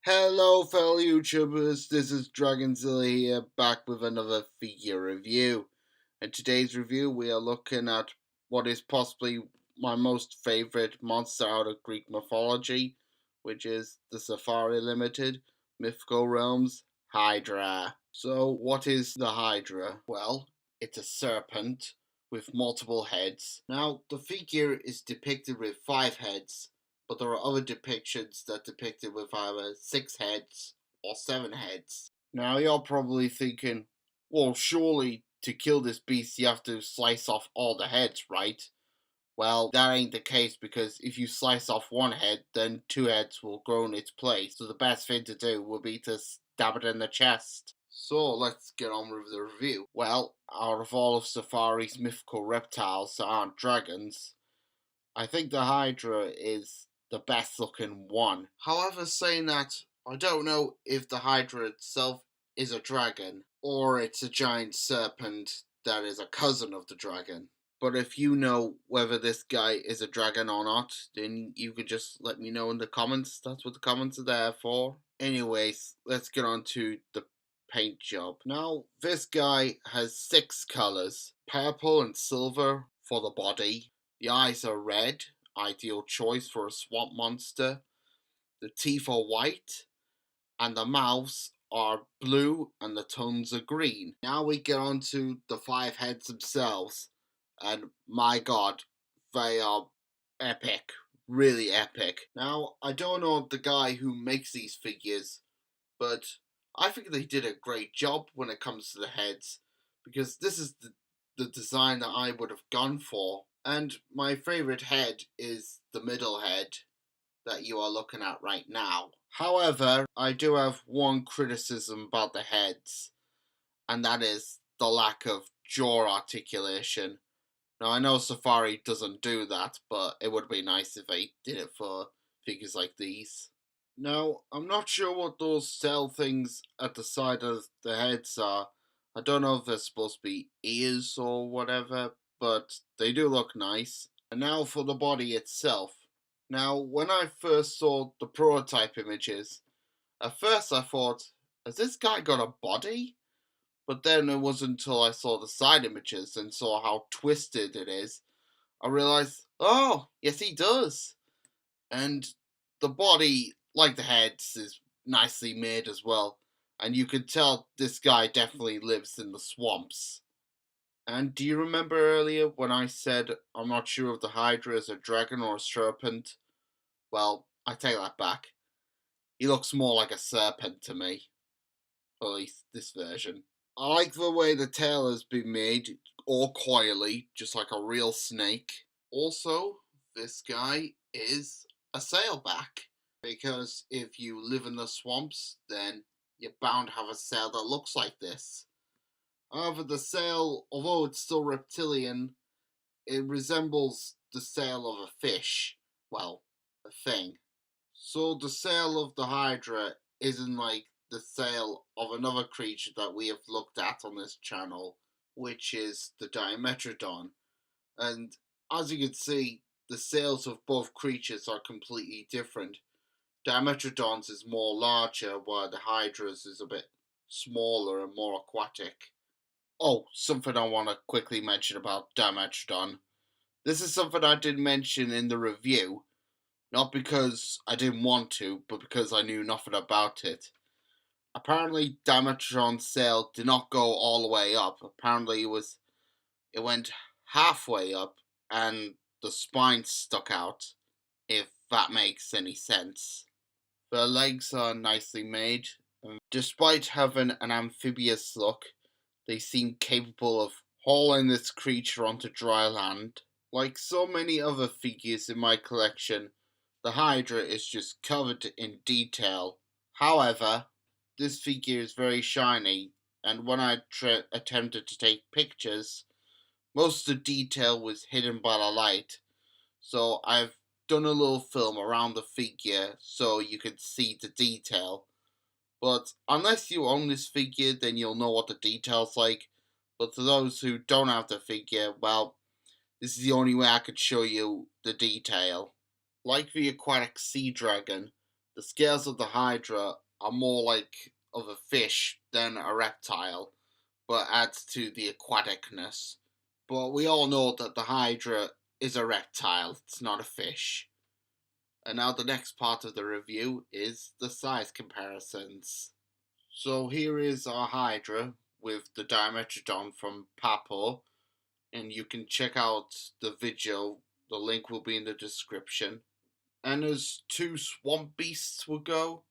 Hello fellow YouTubers, this is Dragonzilla here, back with another figure review. In today's review we are looking at what is possibly my most favourite monster out of Greek mythology, which is the Safari Ltd. Mythical Realms Hydra. So what is the Hydra? Well, it's a serpent with multiple heads. Now the figure is depicted with 5 heads, but there are other depictions that depict it with either 6 heads or 7 heads. Now you're probably thinking, well, surely to kill this beast you have to slice off all the heads, right? Well, that ain't the case, because if you slice off one head, then 2 heads will grow in its place. So the best thing to do would be to stab it in the chest. So let's get on with the review. Well, out of all of Safari's mythical reptiles that aren't dragons, I think the Hydra is the best looking one. However, saying that, I don't know if the Hydra itself is a dragon or it's a giant serpent that is a cousin of the dragon. But if you know whether this guy is a dragon or not, then you could just let me know in the comments. That's what the comments are there for. Anyways, let's get on to the paint job. Now, this guy has 6 colours. Purple and silver for the body. The eyes are red, ideal choice for a swamp monster. The teeth are white, and the mouths are blue, and the tongues are green. Now we get on to the 5 heads themselves, and my god, they are epic, really epic. Now, I don't know the guy who makes these figures, but I think they did a great job when it comes to the heads, because this is the design that I would have gone for. And my favourite head is the middle head that you are looking at right now. However, I do have one criticism about the heads, and that is the lack of jaw articulation. Now, I know Safari doesn't do that, but it would be nice if they did it for figures like these. Now, I'm not sure what those cell things at the side of the heads are. I don't know if they're supposed to be ears or whatever, but they do look nice. And now for the body itself. Now, when I first saw the prototype images, at first I thought, has this guy got a body? But then it wasn't until I saw the side images and saw how twisted it is, I realised, oh, yes he does. And the body, like the heads, is nicely made as well. And you could tell this guy definitely lives in the swamps. And do you remember earlier when I said I'm not sure if the Hydra is a dragon or a serpent? Well, I take that back. He looks more like a serpent to me. Or at least this version. I like the way the tail has been made, all coily, just like a real snake. Also, this guy is a sailback, because if you live in the swamps, then you're bound to have a sail that looks like this. However, the sail, although it's still reptilian, it resembles the sail of a fish. Well, a thing. So the sail of the Hydra isn't like the sail of another creature that we have looked at on this channel, which is the Dimetrodon. And as you can see, the sails of both creatures are completely different. Dimetrodon's is more larger, while the Hydra's is a bit smaller and more aquatic. Oh, something I want to quickly mention about Dimetrodon. This is something I did mention in the review, not because I didn't want to, but because I knew nothing about it. Apparently, Dimetrodon's sail did not go all the way up. Apparently, it went halfway up, and the spine stuck out, if that makes any sense. The legs are nicely made, and despite having an amphibious look, they seem capable of hauling this creature onto dry land. Like so many other figures in my collection, the Hydra is just covered in detail. However, this figure is very shiny, and when I attempted to take pictures, most of the detail was hidden by the light. So I've done a little film around the figure so you can see the detail. But unless you own this figure, then you'll know what the detail's like. But to those who don't have the figure, well, this is the only way I could show you the detail. Like the aquatic sea dragon, The scales of the Hydra are more like of a fish than a reptile, but adds to the aquaticness. But we all know that the Hydra is a reptile, it's not a fish. And now the next part of the review is the size comparisons. So here is our Hydra with the Dimetrodon from Papo, and you can check out the video. The link will be in the description. And as two swamp beasts will go,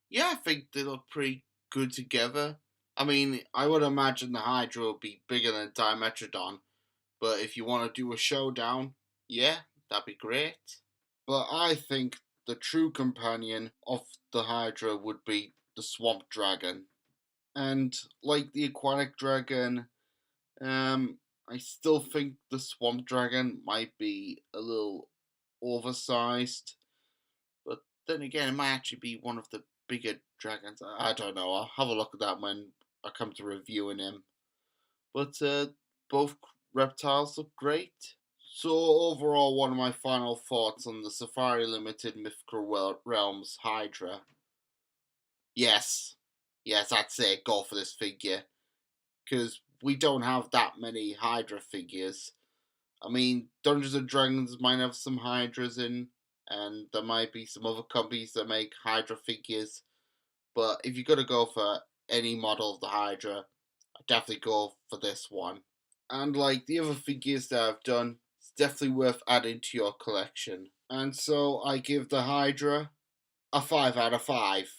yeah, I think they look pretty good together. I mean, I would imagine the Hydra will be bigger than Dimetrodon, but if you want to do a showdown, yeah, that'd be great. But I think the true companion of the Hydra would be the Swamp Dragon. And like the Aquatic Dragon, I still think the Swamp Dragon might be a little oversized. But then again, it might actually be one of the bigger dragons. I don't know. I'll have a look at that when I come to reviewing him. But both reptiles look great. So overall, one of my final thoughts on the Safari Limited Mythical Realms Hydra. Yes, yes, I'd say go for this figure because we don't have that many Hydra figures. I mean, Dungeons and Dragons might have some Hydras in, and there might be some other companies that make Hydra figures. But if you're gonna go for any model of the Hydra, I'd definitely go for this one. And like the other figures that I've done, it's definitely worth adding to your collection. And so I give the Hydra a 5 out of 5.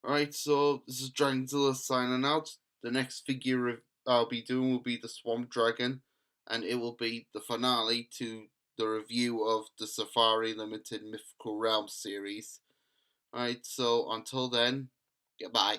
Alright, so this is Dragonzilla signing out. The next figure I'll be doing will be the Swamp Dragon, and it will be the finale to the review of the Safari Limited Mythical Realms series. Alright, so until then, goodbye.